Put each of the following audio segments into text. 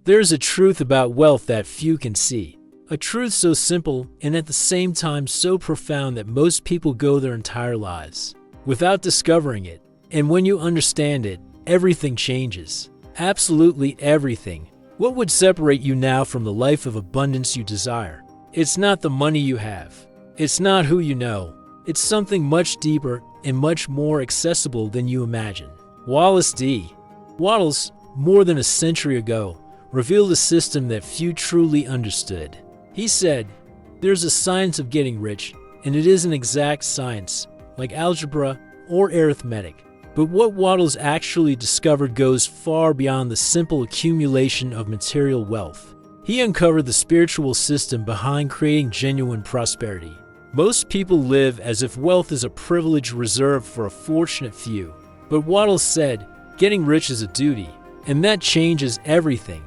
There's a truth about wealth that few can see. A truth so simple and at the same time so profound that most people go their entire lives without discovering it. And when you understand it, everything changes. Absolutely everything. What would separate you now from the life of abundance you desire? It's not the money you have. It's not who you know. It's something much deeper and much more accessible than you imagine. Wattles, more than a century ago, revealed a system that few truly understood. He said, "There's a science of getting rich, and it is an exact science, like algebra or arithmetic." But what Wattles actually discovered goes far beyond the simple accumulation of material wealth. He uncovered the spiritual system behind creating genuine prosperity. Most people live as if wealth is a privilege reserved for a fortunate few. But Wattles said, getting rich is a duty, and that changes everything.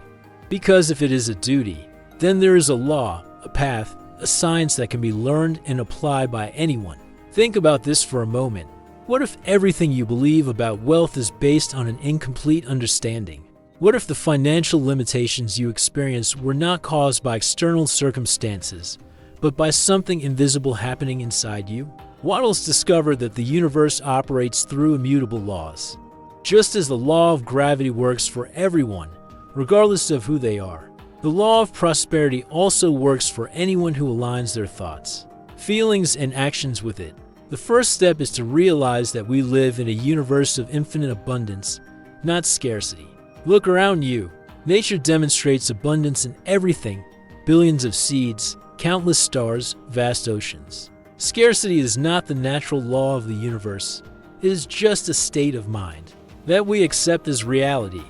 Because if it is a duty, then there is a law, a path, a science that can be learned and applied by anyone. Think about this for a moment. What if everything you believe about wealth is based on an incomplete understanding? What if the financial limitations you experience were not caused by external circumstances, but by something invisible happening inside you? Wattles discovered that the universe operates through immutable laws. Just as the law of gravity works for everyone, regardless of who they are, the law of prosperity also works for anyone who aligns their thoughts, feelings, and actions with it. The first step is to realize that we live in a universe of infinite abundance, not scarcity. Look around you. Nature demonstrates abundance in everything: billions of seeds, countless stars, vast oceans. Scarcity is not the natural law of the universe. It is just a state of mind that we accept as reality.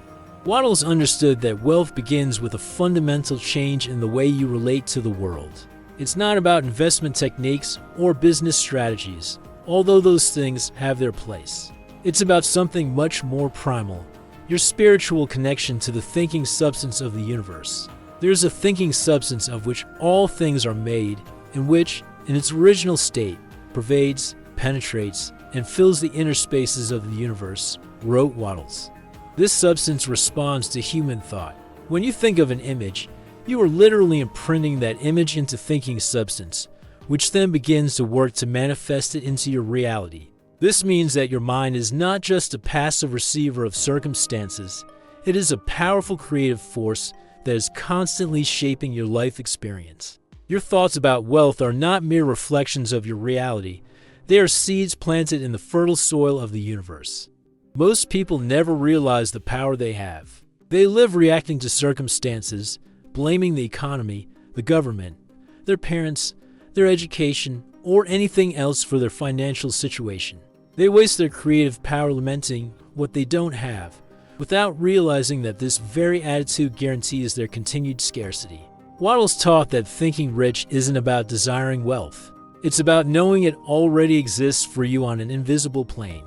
Wattles understood that wealth begins with a fundamental change in the way you relate to the world. It's not about investment techniques or business strategies, although those things have their place. It's about something much more primal, your spiritual connection to the thinking substance of the universe. There's a thinking substance of which all things are made, and which, in its original state, pervades, penetrates, and fills the inner spaces of the universe, wrote Wattles. This substance responds to human thought. When you think of an image, you are literally imprinting that image into thinking substance, which then begins to work to manifest it into your reality. This means that your mind is not just a passive receiver of circumstances, it is a powerful creative force that is constantly shaping your life experience. Your thoughts about wealth are not mere reflections of your reality, they are seeds planted in the fertile soil of the universe. Most people never realize the power they have. They live reacting to circumstances, blaming the economy, the government, their parents, their education, or anything else for their financial situation. They waste their creative power lamenting what they don't have, without realizing that this very attitude guarantees their continued scarcity. Wattles taught that thinking rich isn't about desiring wealth. It's about knowing it already exists for you on an invisible plane.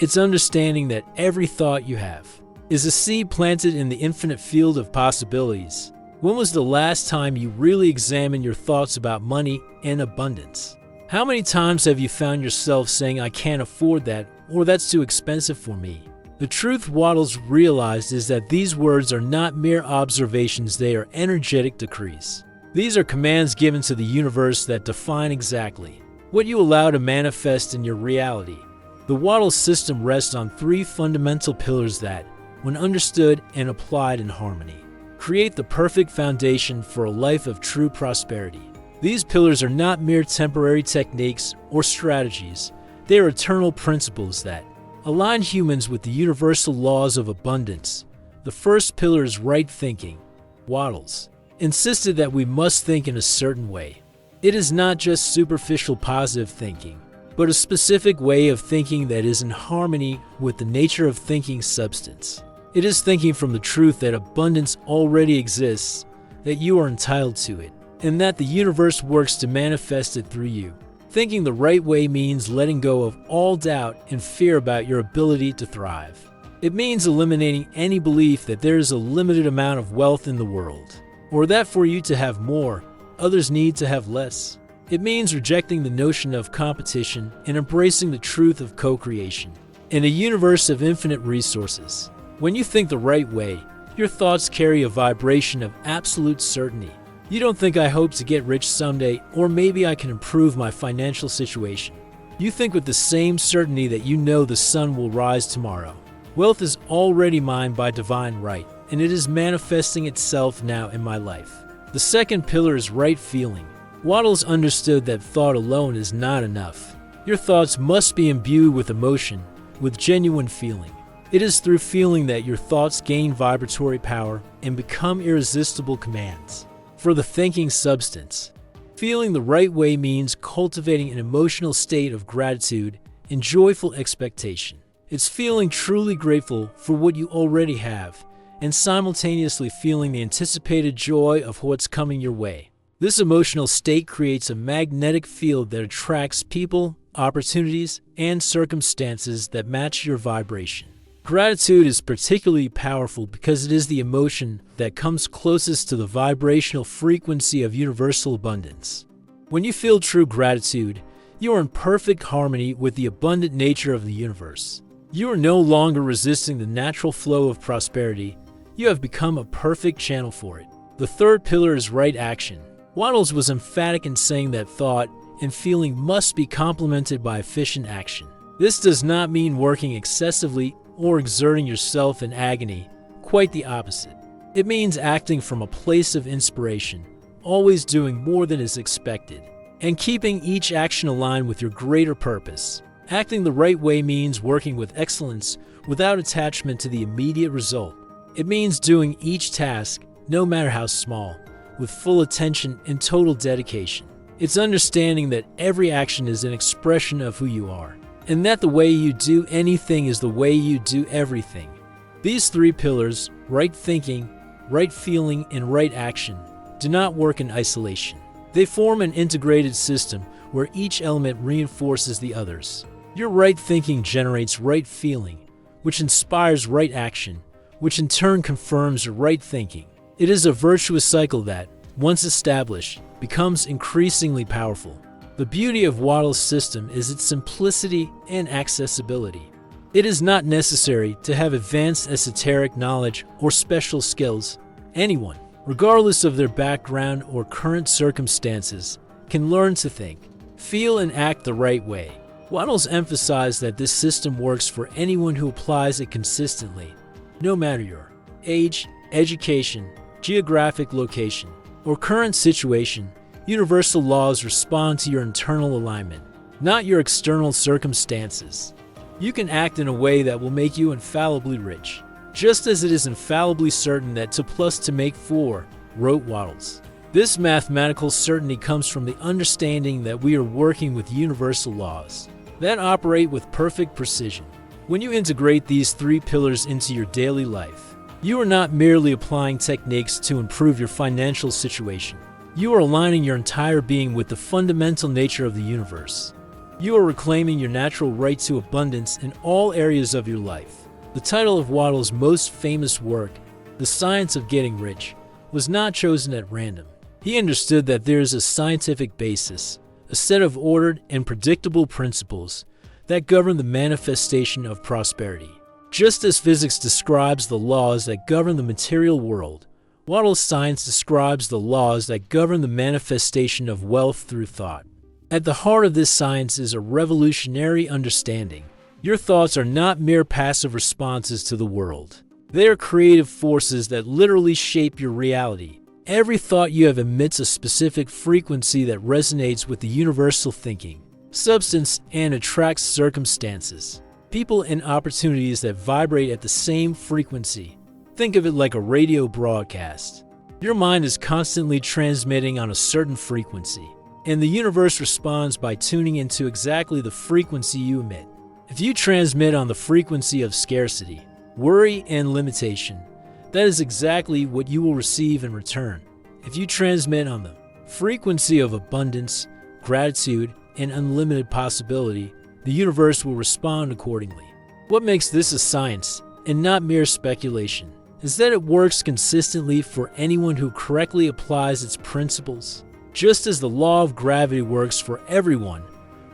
It's understanding that every thought you have is a seed planted in the infinite field of possibilities. When was the last time you really examined your thoughts about money and abundance? How many times have you found yourself saying, "I can't afford that," or "that's too expensive for me"? The truth Wattles realized is that these words are not mere observations, they are energetic decrees. These are commands given to the universe that define exactly what you allow to manifest in your reality. The Wattles system rests on three fundamental pillars that, when understood and applied in harmony, create the perfect foundation for a life of true prosperity. These pillars are not mere temporary techniques or strategies, they are eternal principles that align humans with the universal laws of abundance. The first pillar is right thinking. Wattles insisted that we must think in a certain way. It is not just superficial positive thinking, but a specific way of thinking that is in harmony with the nature of thinking substance. It is thinking from the truth that abundance already exists, that you are entitled to it, and that the universe works to manifest it through you. Thinking the right way means letting go of all doubt and fear about your ability to thrive. It means eliminating any belief that there is a limited amount of wealth in the world, or that for you to have more, others need to have less. It means rejecting the notion of competition and embracing the truth of co-creation. In a universe of infinite resources, when you think the right way, Your thoughts carry a vibration of absolute certainty. You don't think I hope to get rich someday, or maybe I can improve my financial situation. You think with the same certainty that you know the sun will rise tomorrow. Wealth is already mine by divine right, and it is manifesting itself now in my life. The second pillar is right feeling. Wattles understood that thought alone is not enough. Your thoughts must be imbued with emotion, with genuine feeling. It is through feeling that your thoughts gain vibratory power and become irresistible commands. For the thinking substance, feeling the right way means cultivating an emotional state of gratitude and joyful expectation. It's feeling truly grateful for what you already have and simultaneously feeling the anticipated joy of what's coming your way. This emotional state creates a magnetic field that attracts people, opportunities, and circumstances that match your vibration. Gratitude is particularly powerful because it is the emotion that comes closest to the vibrational frequency of universal abundance. When you feel true gratitude, you are in perfect harmony with the abundant nature of the universe. You are no longer resisting the natural flow of prosperity. You have become a perfect channel for it. The third pillar is right action. Wattles was emphatic in saying that thought and feeling must be complemented by efficient action. This does not mean working excessively or exerting yourself in agony, quite the opposite. It means acting from a place of inspiration, always doing more than is expected, and keeping each action aligned with your greater purpose. Acting the right way means working with excellence without attachment to the immediate result. It means doing each task, no matter how small, with full attention and total dedication. It's understanding that every action is an expression of who you are, and that the way you do anything is the way you do everything. These three pillars, right thinking, right feeling, and right action, do not work in isolation. They form an integrated system where each element reinforces the others. Your right thinking generates right feeling, which inspires right action, which in turn confirms your right thinking. It is a virtuous cycle that, once established, becomes increasingly powerful. The beauty of Wattles' system is its simplicity and accessibility. It is not necessary to have advanced esoteric knowledge or special skills. Anyone, regardless of their background or current circumstances, can learn to think, feel, and act the right way. Wattles emphasized that this system works for anyone who applies it consistently, no matter your age, education, geographic location, or current situation. Universal laws respond to your internal alignment, not your external circumstances. You can act in a way that will make you infallibly rich, just as it is infallibly certain that 2 + 2 make 4, wrote Wattles. This mathematical certainty comes from the understanding that we are working with universal laws that operate with perfect precision. When you integrate these three pillars into your daily life, you are not merely applying techniques to improve your financial situation. You are aligning your entire being with the fundamental nature of the universe. You are reclaiming your natural right to abundance in all areas of your life. The title of Wattles' most famous work, The Science of Getting Rich, was not chosen at random. He understood that there is a scientific basis, a set of ordered and predictable principles that govern the manifestation of prosperity. Just as physics describes the laws that govern the material world, Wattles' science describes the laws that govern the manifestation of wealth through thought. At the heart of this science is a revolutionary understanding. Your thoughts are not mere passive responses to the world. They are creative forces that literally shape your reality. Every thought you have emits a specific frequency that resonates with the universal thinking, substance, and attracts circumstances, people, and opportunities that vibrate at the same frequency. Think of it like a radio broadcast. Your mind is constantly transmitting on a certain frequency, and the universe responds by tuning into exactly the frequency you emit. If you transmit on the frequency of scarcity, worry, and limitation, that is exactly what you will receive in return. If you transmit on the frequency of abundance, gratitude, and unlimited possibility, the universe will respond accordingly. What makes this a science, and not mere speculation, is that it works consistently for anyone who correctly applies its principles. Just as the law of gravity works for everyone,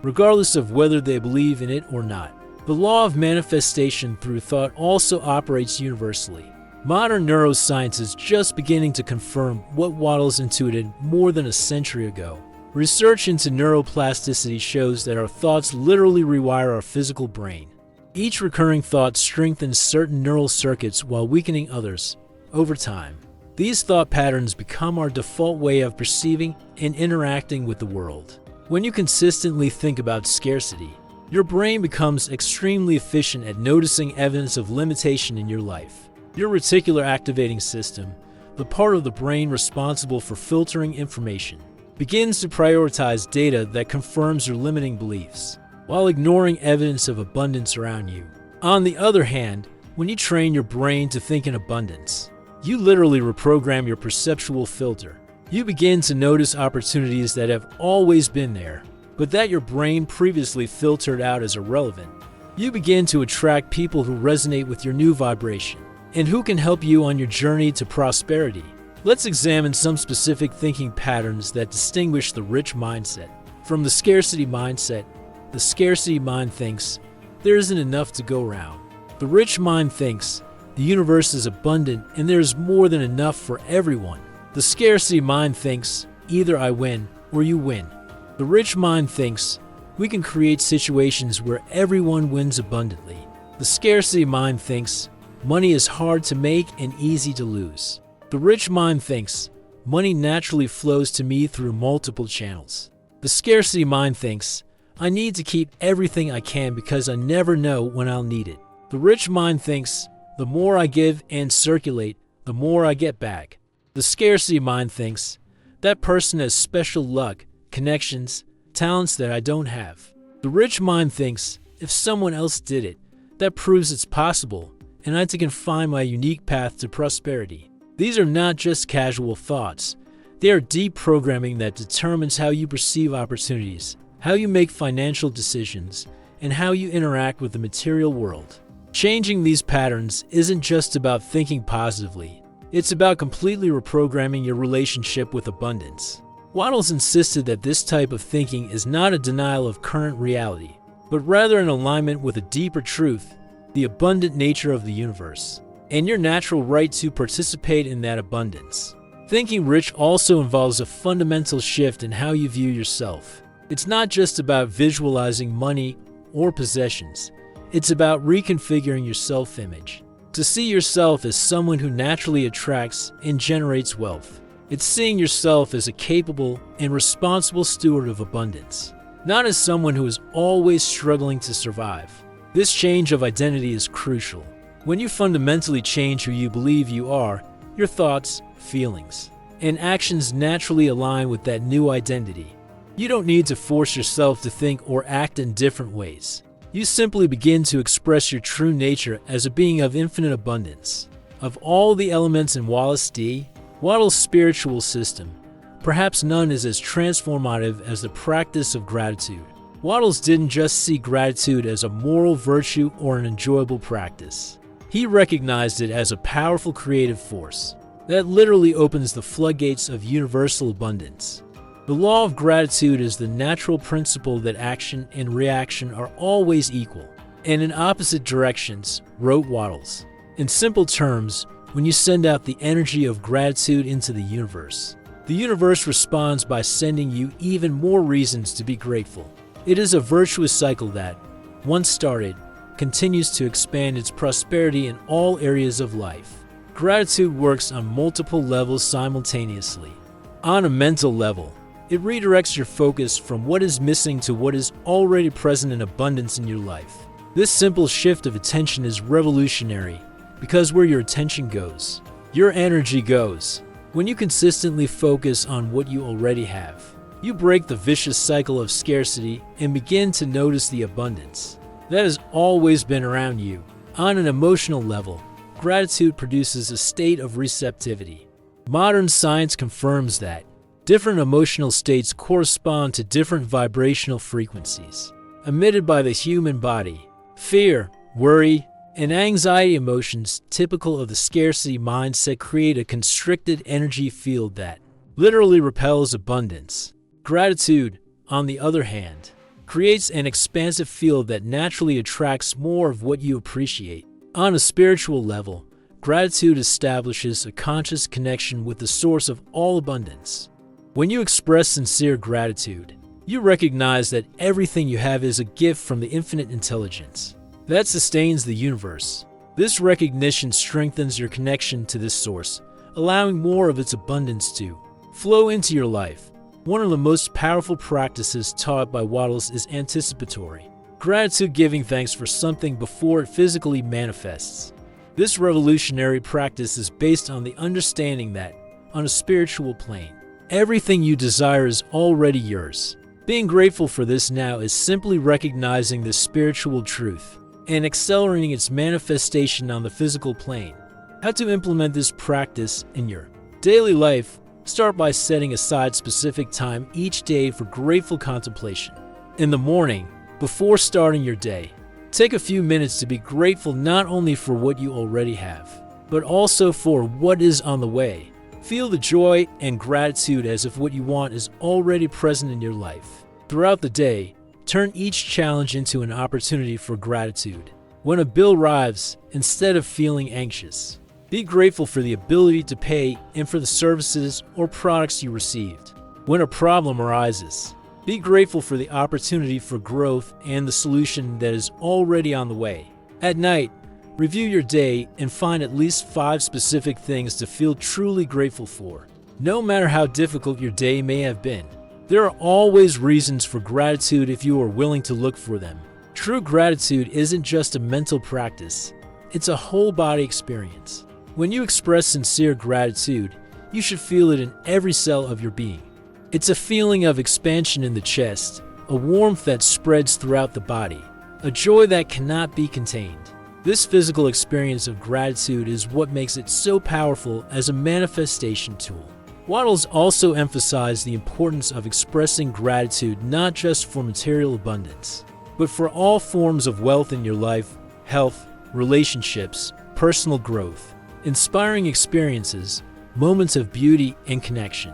regardless of whether they believe in it or not, the law of manifestation through thought also operates universally. Modern neuroscience is just beginning to confirm what Wattles intuited more than a century ago. Research into neuroplasticity shows that our thoughts literally rewire our physical brain. Each recurring thought strengthens certain neural circuits while weakening others over time. These thought patterns become our default way of perceiving and interacting with the world. When you consistently think about scarcity, your brain becomes extremely efficient at noticing evidence of limitation in your life. Your reticular activating system, the part of the brain responsible for filtering information, begins to prioritize data that confirms your limiting beliefs, while ignoring evidence of abundance around you. On the other hand, when you train your brain to think in abundance, you literally reprogram your perceptual filter. You begin to notice opportunities that have always been there, but that your brain previously filtered out as irrelevant. You begin to attract people who resonate with your new vibration and who can help you on your journey to prosperity. Let's examine some specific thinking patterns that distinguish the rich mindset from the scarcity mindset. The scarcity mind thinks, there isn't enough to go around. The rich mind thinks, the universe is abundant and there is more than enough for everyone. The scarcity mind thinks, either I win or you win. The rich mind thinks, we can create situations where everyone wins abundantly. The scarcity mind thinks, money is hard to make and easy to lose. The rich mind thinks, money naturally flows to me through multiple channels. The scarcity mind thinks, I need to keep everything I can because I never know when I'll need it. The rich mind thinks, the more I give and circulate, the more I get back. The scarcity mind thinks, that person has special luck, connections, talents that I don't have. The rich mind thinks, if someone else did it, that proves it's possible, and I can find my unique path to prosperity. These are not just casual thoughts. They are deep programming that determines how you perceive opportunities, how you make financial decisions, and how you interact with the material world. Changing these patterns isn't just about thinking positively. It's about completely reprogramming your relationship with abundance. Wattles insisted that this type of thinking is not a denial of current reality, but rather an alignment with a deeper truth, the abundant nature of the universe, and your natural right to participate in that abundance. Thinking rich also involves a fundamental shift in how you view yourself. It's not just about visualizing money or possessions. It's about reconfiguring your self-image. To see yourself as someone who naturally attracts and generates wealth. It's seeing yourself as a capable and responsible steward of abundance, not as someone who is always struggling to survive. This change of identity is crucial. When you fundamentally change who you believe you are, your thoughts, feelings, and actions naturally align with that new identity. You don't need to force yourself to think or act in different ways. You simply begin to express your true nature as a being of infinite abundance. Of all the elements in Wattles' spiritual system, perhaps none is as transformative as the practice of gratitude. Wattles didn't just see gratitude as a moral virtue or an enjoyable practice. He recognized it as a powerful creative force that literally opens the floodgates of universal abundance. The law of gratitude is the natural principle that action and reaction are always equal and in opposite directions, wrote Wattles. In simple terms, when you send out the energy of gratitude into the universe responds by sending you even more reasons to be grateful. It is a virtuous cycle that, once started, continues to expand its prosperity in all areas of life. Gratitude works on multiple levels simultaneously. On a mental level, it redirects your focus from what is missing to what is already present in abundance in your life. This simple shift of attention is revolutionary because where your attention goes, your energy goes. When you consistently focus on what you already have, you break the vicious cycle of scarcity and begin to notice the abundance that has always been around you. On an emotional level, gratitude produces a state of receptivity. Modern science confirms that different emotional states correspond to different vibrational frequencies emitted by the human body. Fear, worry, and anxiety emotions typical of the scarcity mindset create a constricted energy field that literally repels abundance. Gratitude, on the other hand, creates an expansive field that naturally attracts more of what you appreciate. On a spiritual level, Gratitude establishes a conscious connection with the source of all abundance. When you express sincere gratitude, you recognize that everything you have is a gift from the infinite intelligence that sustains the universe. This recognition strengthens your connection to this source, allowing more of its abundance to flow into your life. One of the most powerful practices taught by Wattles is anticipatory gratitude, giving thanks for something before it physically manifests. This revolutionary practice is based on the understanding that, on a spiritual plane, everything you desire is already yours. Being grateful for this now is simply recognizing this spiritual truth and accelerating its manifestation on the physical plane. How to implement this practice in your daily life? Start by setting aside specific time each day for grateful contemplation. In the morning, before starting your day, take a few minutes to be grateful not only for what you already have, but also for what is on the way. Feel the joy and gratitude as if what you want is already present in your life. Throughout the day, turn each challenge into an opportunity for gratitude. When a bill arrives, instead of feeling anxious, be grateful for the ability to pay and for the services or products you received. When a problem arises, be grateful for the opportunity for growth and the solution that is already on the way. At night, review your day and find at least 5 specific things to feel truly grateful for. No matter how difficult your day may have been, there are always reasons for gratitude if you are willing to look for them. True gratitude isn't just a mental practice, it's a whole body experience. When you express sincere gratitude, you should feel it in every cell of your being. It's a feeling of expansion in the chest, a warmth that spreads throughout the body, a joy that cannot be contained. This physical experience of gratitude is what makes it so powerful as a manifestation tool. Wattles also emphasized the importance of expressing gratitude not just for material abundance, but for all forms of wealth in your life, health, relationships, personal growth, inspiring experiences, moments of beauty and connection.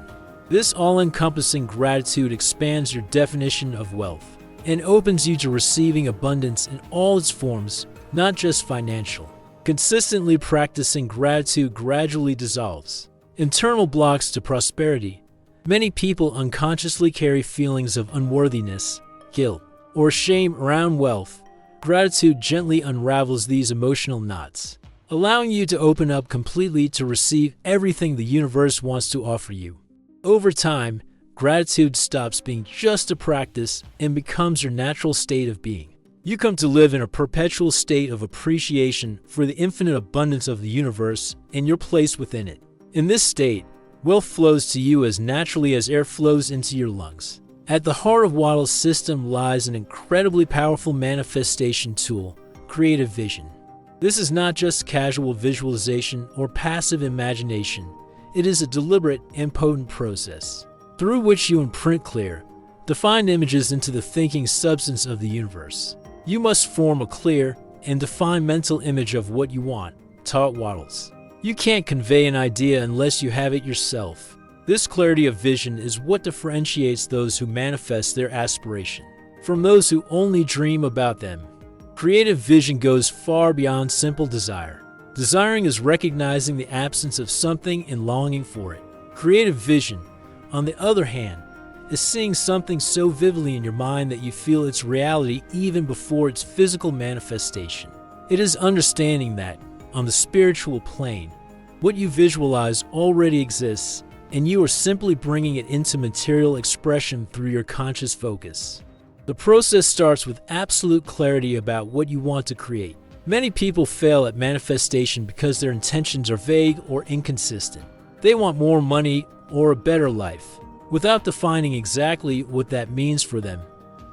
This all-encompassing gratitude expands your definition of wealth and opens you to receiving abundance in all its forms, not just financial. Consistently practicing gratitude gradually dissolves internal blocks to prosperity. Many people unconsciously carry feelings of unworthiness, guilt, or shame around wealth. Gratitude gently unravels these emotional knots, allowing you to open up completely to receive everything the universe wants to offer you. Over time, gratitude stops being just a practice and becomes your natural state of being. You come to live in a perpetual state of appreciation for the infinite abundance of the universe and your place within it. In this state, wealth flows to you as naturally as air flows into your lungs. At the heart of Wattles' system lies an incredibly powerful manifestation tool, creative vision. This is not just casual visualization or passive imagination. It is a deliberate and potent process through which you imprint clear, defined images into the thinking substance of the universe. You must form a clear and defined mental image of what you want, taught Wattles. You can't convey an idea unless you have it yourself. This clarity of vision is what differentiates those who manifest their aspiration from those who only dream about them. Creative vision goes far beyond simple desire. Desiring is recognizing the absence of something and longing for it. Creative vision, on the other hand, is seeing something so vividly in your mind that you feel its reality even before its physical manifestation. It is understanding that, on the spiritual plane, what you visualize already exists, and you are simply bringing it into material expression through your conscious focus. The process starts with absolute clarity about what you want to create. Many people fail at manifestation because their intentions are vague or inconsistent. They want more money or a better life, without defining exactly what that means for them.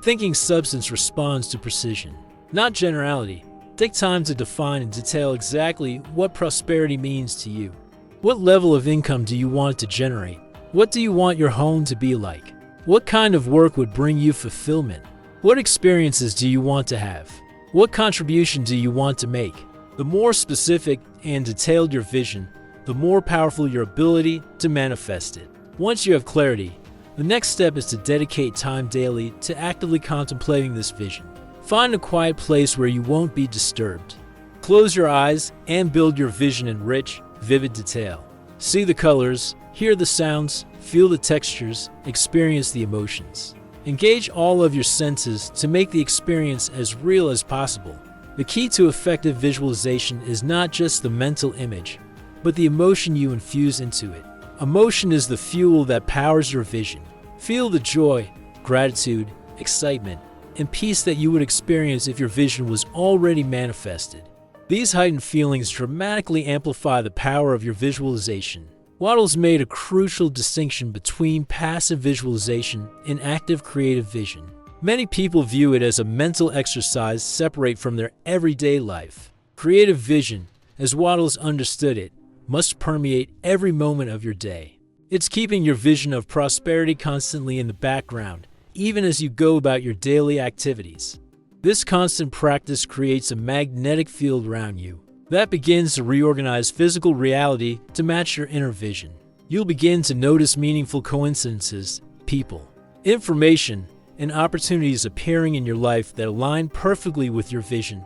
Thinking substance responds to precision, not generality. Take time to define and detail exactly what prosperity means to you. What level of income do you want to generate? What do you want your home to be like? What kind of work would bring you fulfillment? What experiences do you want to have? What contribution do you want to make? The more specific and detailed your vision, the more powerful your ability to manifest it. Once you have clarity, the next step is to dedicate time daily to actively contemplating this vision. Find a quiet place where you won't be disturbed. Close your eyes and build your vision in rich, vivid detail. See the colors, hear the sounds, feel the textures, experience the emotions. Engage all of your senses to make the experience as real as possible. The key to effective visualization is not just the mental image, but the emotion you infuse into it. Emotion is the fuel that powers your vision. Feel the joy, gratitude, excitement, and peace that you would experience if your vision was already manifested. These heightened feelings dramatically amplify the power of your visualization. Wattles made a crucial distinction between passive visualization and active creative vision. Many people view it as a mental exercise separate from their everyday life. Creative vision, as Wattles understood it, must permeate every moment of your day. It's keeping your vision of prosperity constantly in the background, even as you go about your daily activities. This constant practice creates a magnetic field around you that begins to reorganize physical reality to match your inner vision. You'll begin to notice meaningful coincidences, people, information, and opportunities appearing in your life that align perfectly with your vision.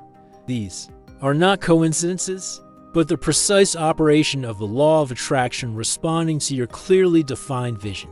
These are not coincidences, but the precise operation of the law of attraction responding to your clearly defined vision.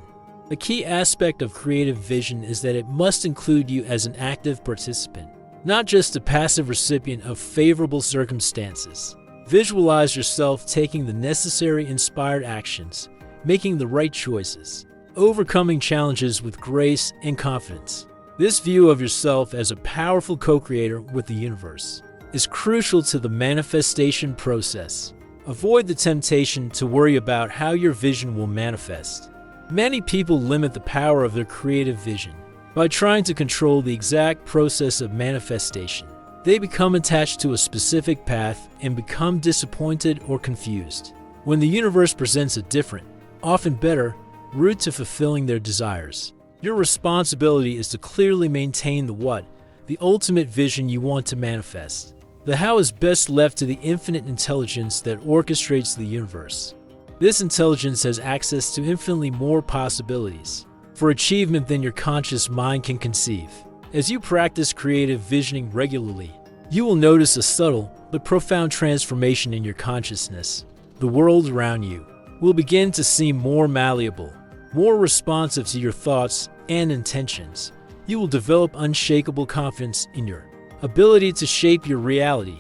A key aspect of creative vision is that it must include you as an active participant, not just a passive recipient of favorable circumstances. Visualize yourself taking the necessary inspired actions, making the right choices, overcoming challenges with grace and confidence. This view of yourself as a powerful co-creator with the universe is crucial to the manifestation process. Avoid the temptation to worry about how your vision will manifest. Many people limit the power of their creative vision by trying to control the exact process of manifestation. They become attached to a specific path and become disappointed or confused when the universe presents a different, often better, route to fulfilling their desires. Your responsibility is to clearly maintain the what, the ultimate vision you want to manifest. The how is best left to the infinite intelligence that orchestrates the universe. This intelligence has access to infinitely more possibilities for achievement than your conscious mind can conceive. As you practice creative visioning regularly, you will notice a subtle but profound transformation in your consciousness. The world around you will begin to seem more malleable, more responsive to your thoughts and intentions. You will develop unshakable confidence in your ability to shape your reality.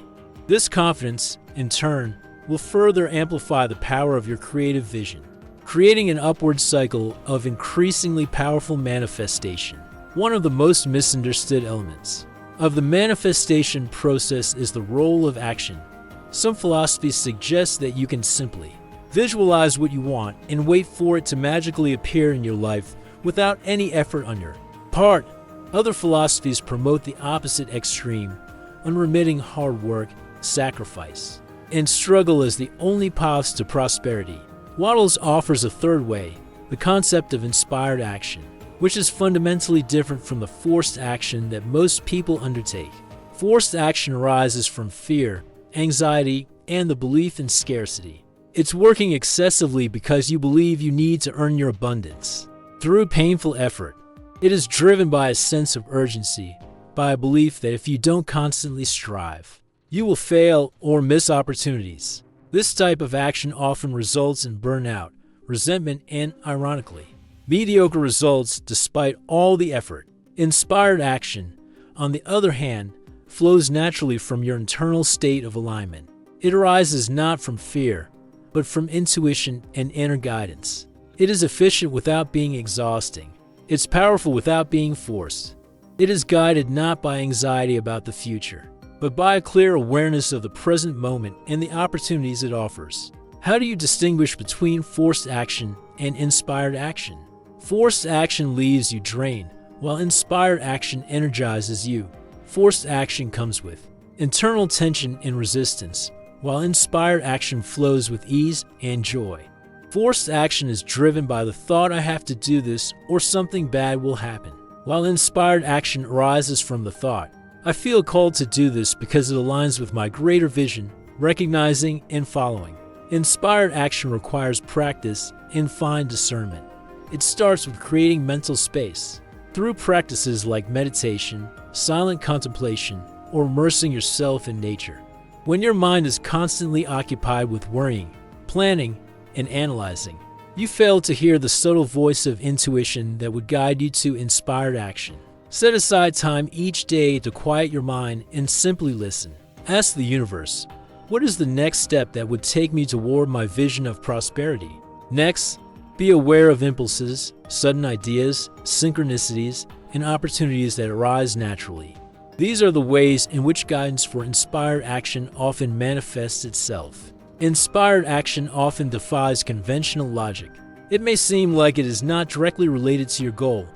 This confidence, in turn, will further amplify the power of your creative vision, creating an upward cycle of increasingly powerful manifestation. One of the most misunderstood elements of the manifestation process is the role of action. Some philosophies suggest that you can simply visualize what you want and wait for it to magically appear in your life without any effort on your part. Other philosophies promote the opposite extreme, unremitting hard work, sacrifice, and struggle as the only paths to prosperity. Wattles offers a third way, the concept of inspired action, which is fundamentally different from the forced action that most people undertake. Forced action arises from fear, anxiety, and the belief in scarcity. It's working excessively because you believe you need to earn your abundance through painful effort. It is driven by a sense of urgency, by a belief that if you don't constantly strive, you will fail or miss opportunities. This type of action often results in burnout, resentment, and, ironically, mediocre results despite all the effort. Inspired action, on the other hand, flows naturally from your internal state of alignment. It arises not from fear, but from intuition and inner guidance. It is efficient without being exhausting. It's powerful without being forced. It is guided not by anxiety about the future, but by a clear awareness of the present moment and the opportunities it offers. How do you distinguish between forced action and inspired action? Forced action leaves you drained, while inspired action energizes you. Forced action comes with internal tension and resistance, while inspired action flows with ease and joy. Forced action is driven by the thought I have to do this or something bad will happen, while inspired action arises from the thought I feel called to do this because it aligns with my greater vision, recognizing and following. Inspired action requires practice and fine discernment. It starts with creating mental space. Through practices like meditation, silent contemplation, or immersing yourself in nature, When your mind is constantly occupied with worrying, planning, and analyzing, you fail to hear the subtle voice of intuition that would guide you to inspired action. Set aside time each day to quiet your mind and simply listen. Ask the universe, what is the next step that would take me toward my vision of prosperity? Next, be aware of impulses, sudden ideas, synchronicities, and opportunities that arise naturally. These are the ways in which guidance for inspired action often manifests itself. Inspired action often defies conventional logic. It may seem like it is not directly related to your goal,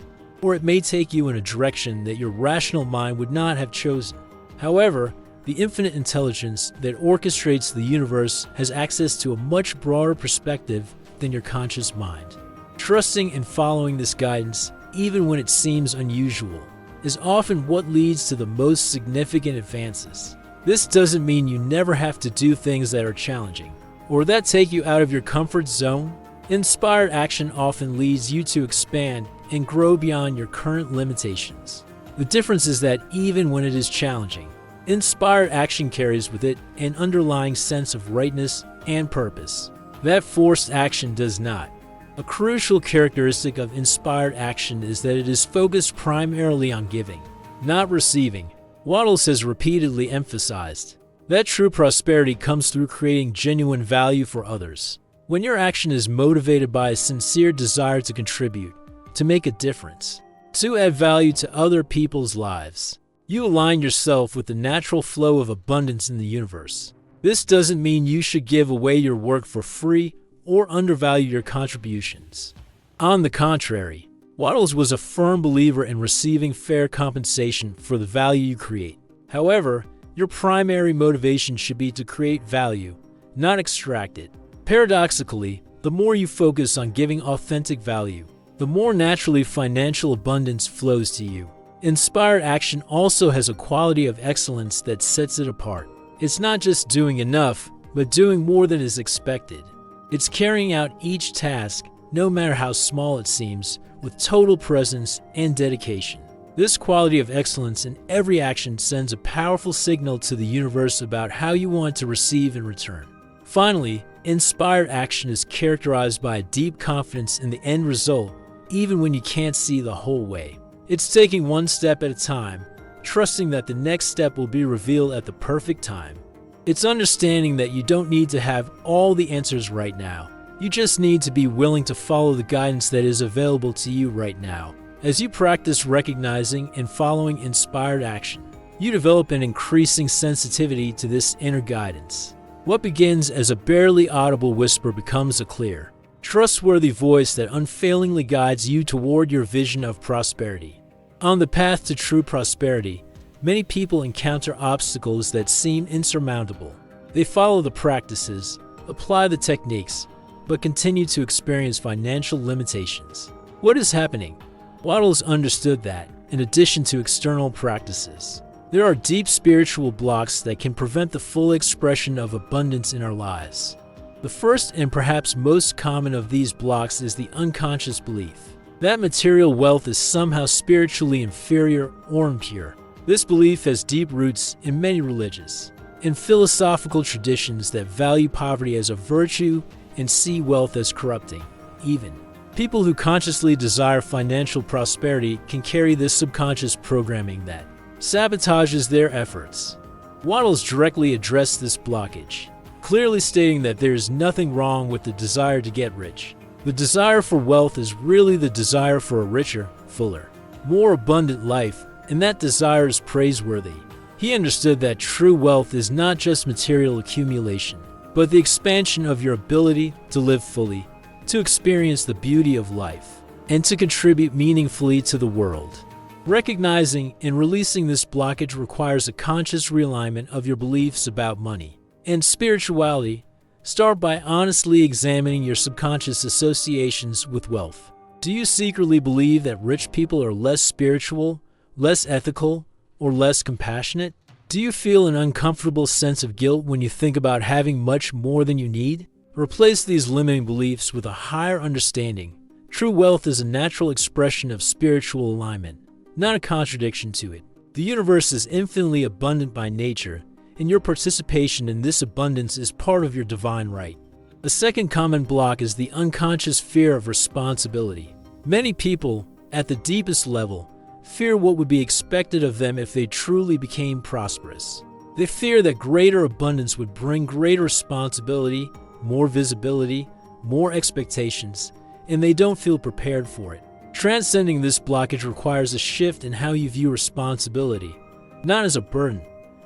or it may take you in a direction that your rational mind would not have chosen. However, the infinite intelligence that orchestrates the universe has access to a much broader perspective than your conscious mind. Trusting and following this guidance, even when it seems unusual, is often what leads to the most significant advances. This doesn't mean you never have to do things that are challenging, or that take you out of your comfort zone. Inspired action often leads you to expand and grow beyond your current limitations. The difference is that even when it is challenging, inspired action carries with it an underlying sense of rightness and purpose that forced action does not. A crucial characteristic of inspired action is that it is focused primarily on giving, not receiving. Wattles has repeatedly emphasized that true prosperity comes through creating genuine value for others. When your action is motivated by a sincere desire to contribute, to make a difference, to add value to other people's lives, you align yourself with the natural flow of abundance in the universe. This doesn't mean you should give away your work for free or undervalue your contributions. On the contrary, Wattles was a firm believer in receiving fair compensation for the value you create. However, your primary motivation should be to create value, not extract it. Paradoxically, the more you focus on giving authentic value, the more naturally financial abundance flows to you. Inspired action also has a quality of excellence that sets it apart. It's not just doing enough, but doing more than is expected. It's carrying out each task, no matter how small it seems, with total presence and dedication. This quality of excellence in every action sends a powerful signal to the universe about how you want to receive in return. Finally, inspired action is characterized by a deep confidence in the end result, even when you can't see the whole way. It's taking one step at a time, trusting that the next step will be revealed at the perfect time. It's understanding that you don't need to have all the answers right now. You just need to be willing to follow the guidance that is available to you right now. As you practice recognizing and following inspired action, you develop an increasing sensitivity to this inner guidance. What begins as a barely audible whisper becomes a clear, trustworthy voice that unfailingly guides you toward your vision of prosperity. On the path to true prosperity, many people encounter obstacles that seem insurmountable. They follow the practices, apply the techniques, but continue to experience financial limitations. What is happening? Wattles understood that, in addition to external practices, there are deep spiritual blocks that can prevent the full expression of abundance in our lives. The first and perhaps most common of these blocks is the unconscious belief that material wealth is somehow spiritually inferior or impure. This belief has deep roots in many religions and philosophical traditions that value poverty as a virtue and see wealth as corrupting. Even people who consciously desire financial prosperity can carry this subconscious programming that sabotages their efforts. Wattles directly addressed this blockage, clearly stating that there is nothing wrong with the desire to get rich. The desire for wealth is really the desire for a richer, fuller, more abundant life, and that desire is praiseworthy. He understood that true wealth is not just material accumulation, but the expansion of your ability to live fully, to experience the beauty of life, and to contribute meaningfully to the world. Recognizing and releasing this blockage requires a conscious realignment of your beliefs about money and spirituality. Start by honestly examining your subconscious associations with wealth. Do you secretly believe that rich people are less spiritual, less ethical, or less compassionate? Do you feel an uncomfortable sense of guilt when you think about having much more than you need? Replace these limiting beliefs with a higher understanding. True wealth is a natural expression of spiritual alignment, not a contradiction to it. The universe is infinitely abundant by nature, and your participation in this abundance is part of your divine right. A second common block is the unconscious fear of responsibility. Many people, at the deepest level, fear what would be expected of them if they truly became prosperous. They fear that greater abundance would bring greater responsibility, more visibility, more expectations, and they don't feel prepared for it. Transcending this blockage requires a shift in how you view responsibility, not as a burden,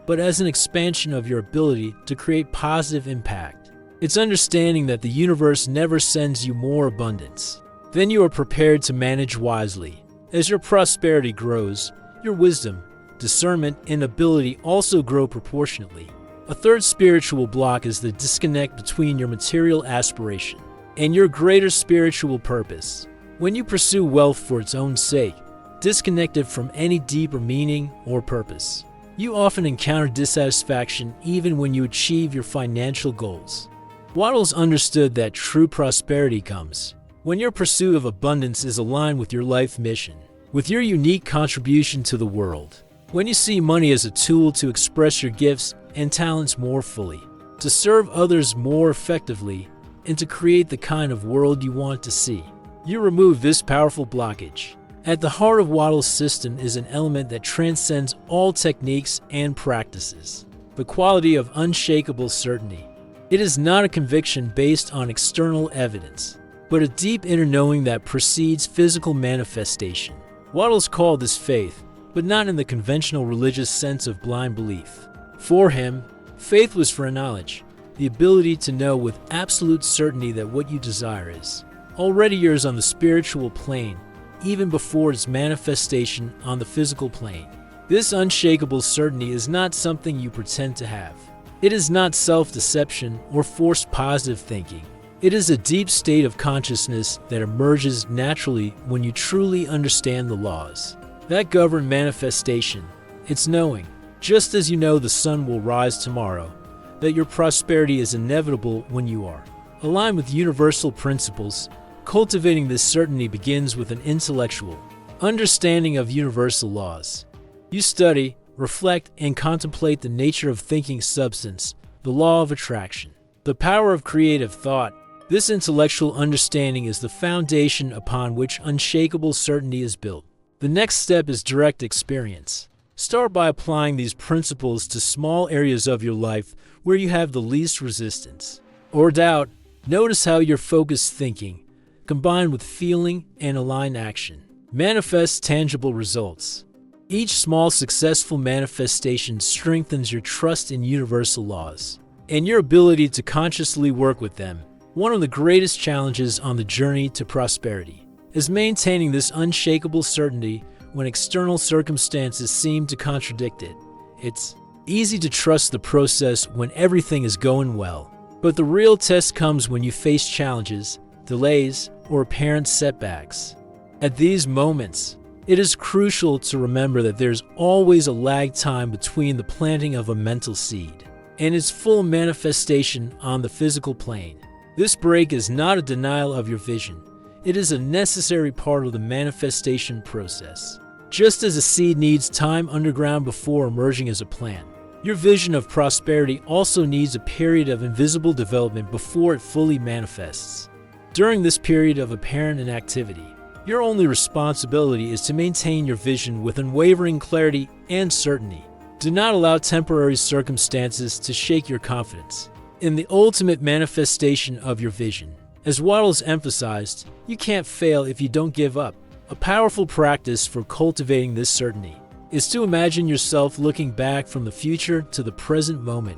but as an expansion of your ability to create positive impact. It's understanding that the universe never sends you more abundance than you are prepared to manage wisely. As your prosperity grows, your wisdom, discernment, and ability also grow proportionately. A third spiritual block is the disconnect between your material aspiration and your greater spiritual purpose. When you pursue wealth for its own sake, disconnected from any deeper meaning or purpose, you often encounter dissatisfaction even when you achieve your financial goals. Wattles understood that true prosperity comes when your pursuit of abundance is aligned with your life mission, with your unique contribution to the world. When you see money as a tool to express your gifts and talents more fully, to serve others more effectively, and to create the kind of world you want to see, you remove this powerful blockage. At the heart of Wattles' system is an element that transcends all techniques and practices: the quality of unshakable certainty. It is not a conviction based on external evidence, but a deep inner knowing that precedes physical manifestation. Wattles called this faith, but not in the conventional religious sense of blind belief. For him, faith was for knowledge, the ability to know with absolute certainty that what you desire is already yours on the spiritual plane, even before its manifestation on the physical plane. This unshakable certainty is not something you pretend to have. It is not self-deception or forced positive thinking. It is a deep state of consciousness that emerges naturally when you truly understand the laws that govern manifestation. It's knowing, just as you know the sun will rise tomorrow, that your prosperity is inevitable when you are aligned with universal principles. Cultivating this certainty begins with an intellectual understanding of universal laws. You study, reflect, and contemplate the nature of thinking substance, the law of attraction, the power of creative thought. This intellectual understanding is the foundation upon which unshakable certainty is built. The next step is direct experience. Start by applying these principles to small areas of your life where you have the least resistance or doubt. Notice how your focused thinking, combined with feeling and aligned action, manifests tangible results. Each small successful manifestation strengthens your trust in universal laws and your ability to consciously work with them. One of the greatest challenges on the journey to prosperity is maintaining this unshakable certainty when external circumstances seem to contradict it. It's easy to trust the process when everything is going well, but the real test comes when you face challenges, delays, or apparent setbacks. At these moments, it is crucial to remember that there's always a lag time between the planting of a mental seed and its full manifestation on the physical plane. This break is not a denial of your vision. It is a necessary part of the manifestation process. Just as a seed needs time underground before emerging as a plant, your vision of prosperity also needs a period of invisible development before it fully manifests. During this period of apparent inactivity, your only responsibility is to maintain your vision with unwavering clarity and certainty. Do not allow temporary circumstances to shake your confidence in the ultimate manifestation of your vision. As Wattles emphasized, you can't fail if you don't give up. A powerful practice for cultivating this certainty is to imagine yourself looking back from the future to the present moment.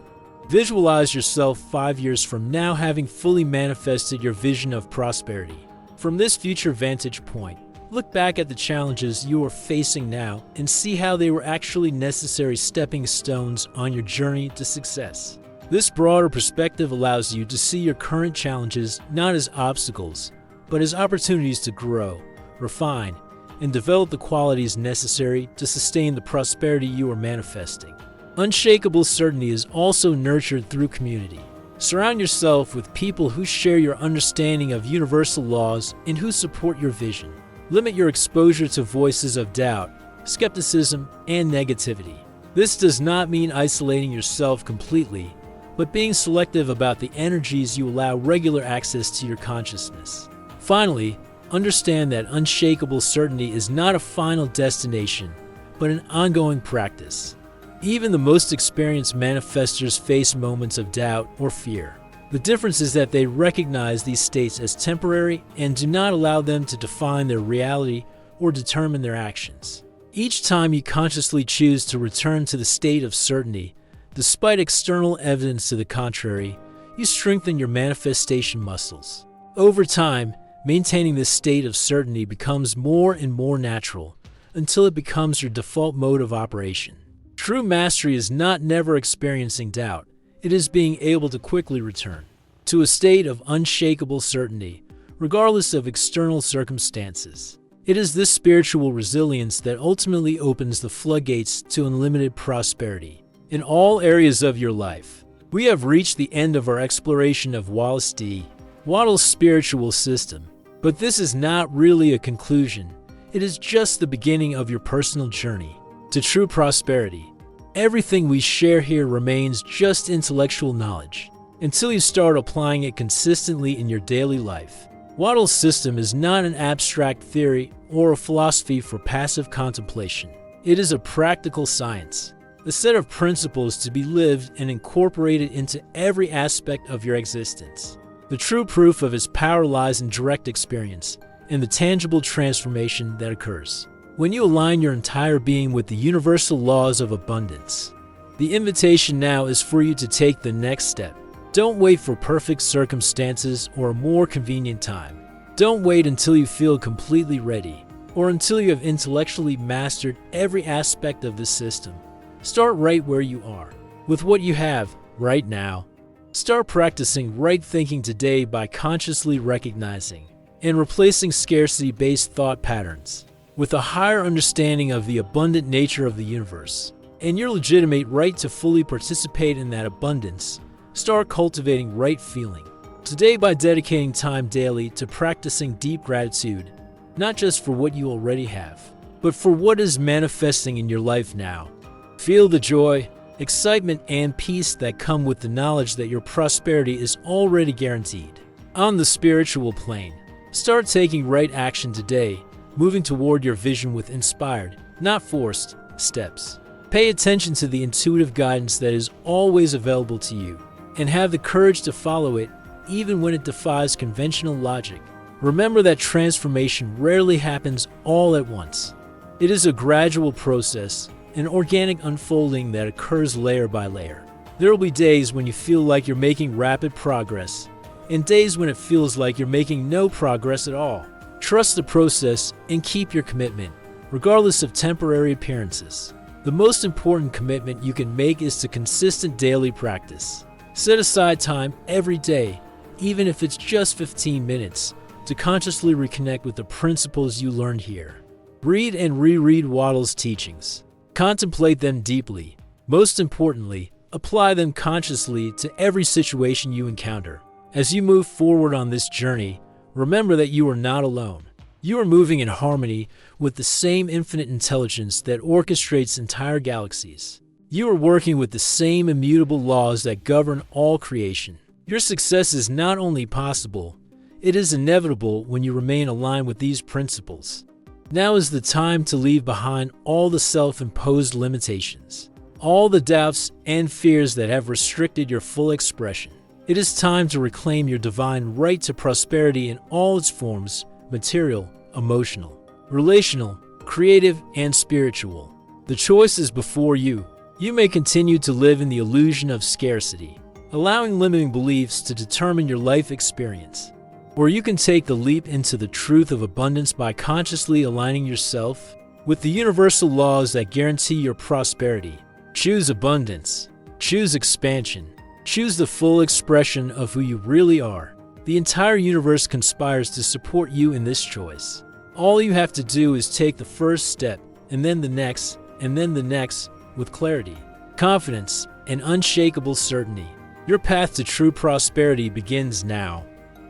Visualize yourself 5 years from now having fully manifested your vision of prosperity. From this future vantage point, look back at the challenges you are facing now and see how they were actually necessary stepping stones on your journey to success. This broader perspective allows you to see your current challenges not as obstacles, but as opportunities to grow, refine, and develop the qualities necessary to sustain the prosperity you are manifesting. Unshakable certainty is also nurtured through community. Surround yourself with people who share your understanding of universal laws and who support your vision. Limit your exposure to voices of doubt, skepticism, and negativity. This does not mean isolating yourself completely, but being selective about the energies you allow regular access to your consciousness. Finally, understand that unshakable certainty is not a final destination, but an ongoing practice. Even the most experienced manifestors face moments of doubt or fear. The difference is that they recognize these states as temporary and do not allow them to define their reality or determine their actions. Each time you consciously choose to return to the state of certainty, despite external evidence to the contrary, you strengthen your manifestation muscles. Over time, maintaining this state of certainty becomes more and more natural until it becomes your default mode of operation. True mastery is not never experiencing doubt. It is being able to quickly return to a state of unshakable certainty, regardless of external circumstances. It is this spiritual resilience that ultimately opens the floodgates to unlimited prosperity in all areas of your life. We have reached the end of our exploration of Wattles' spiritual system, but this is not really a conclusion. It is just the beginning of your personal journey to true prosperity. Everything we share here remains just intellectual knowledge until you start applying it consistently in your daily life. Wattles' system is not an abstract theory or a philosophy for passive contemplation. It is a practical science, a set of principles to be lived and incorporated into every aspect of your existence. The true proof of its power lies in direct experience and the tangible transformation that occurs when you align your entire being with the universal laws of abundance. The invitation now is for you to take the next step. Don't wait for perfect circumstances or a more convenient time. Don't wait until you feel completely ready or until you have intellectually mastered every aspect of the system. Start right where you are, with what you have right now. Start practicing right thinking today by consciously recognizing and replacing scarcity-based thought patterns with a higher understanding of the abundant nature of the universe and your legitimate right to fully participate in that abundance. Start cultivating right feeling today by dedicating time daily to practicing deep gratitude, not just for what you already have, but for what is manifesting in your life now. Feel the joy, excitement, and peace that come with the knowledge that your prosperity is already guaranteed. On the spiritual plane, start taking right action today, moving toward your vision with inspired, not forced, steps. Pay attention to the intuitive guidance that is always available to you, and have the courage to follow it even when it defies conventional logic. Remember that transformation rarely happens all at once. It is a gradual process, an organic unfolding that occurs layer by layer. There will be days when you feel like you're making rapid progress, and days when it feels like you're making no progress at all. Trust the process and keep your commitment, regardless of temporary appearances. The most important commitment you can make is to consistent daily practice. Set aside time every day, even if it's just 15 minutes, to consciously reconnect with the principles you learned here. Read and reread Wattles' teachings. Contemplate them deeply. Most importantly, apply them consciously to every situation you encounter. As you move forward on this journey, remember that you are not alone. You are moving in harmony with the same infinite intelligence that orchestrates entire galaxies. You are working with the same immutable laws that govern all creation. Your success is not only possible, it is inevitable when you remain aligned with these principles. Now is the time to leave behind all the self-imposed limitations, all the doubts and fears that have restricted your full expression. It is time to reclaim your divine right to prosperity in all its forms: material, emotional, relational, creative, and spiritual. The choice is before you. You may continue to live in the illusion of scarcity, allowing limiting beliefs to determine your life experience. Or you can take the leap into the truth of abundance by consciously aligning yourself with the universal laws that guarantee your prosperity. Choose abundance. Choose expansion. Choose the full expression of who you really are. The entire universe conspires to support you in this choice. All you have to do is take the first step, and then the next, and then the next, with clarity, confidence, and unshakable certainty. Your path to true prosperity begins now.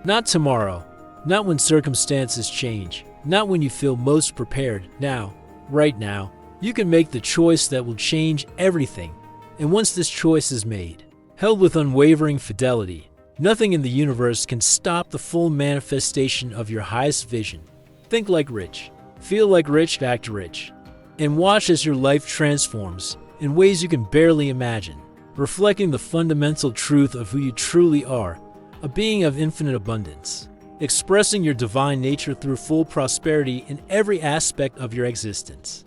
Not tomorrow, not when circumstances change, not when you feel most prepared. Now, right now, You can make the choice that will change everything, and once this choice is made, held with unwavering fidelity, nothing in the universe can stop the full manifestation of your highest vision. Think like rich, feel like rich, act rich, and watch as your life transforms in ways you can barely imagine, reflecting the fundamental truth of who you truly are, a being of infinite abundance, expressing your divine nature through full prosperity in every aspect of your existence.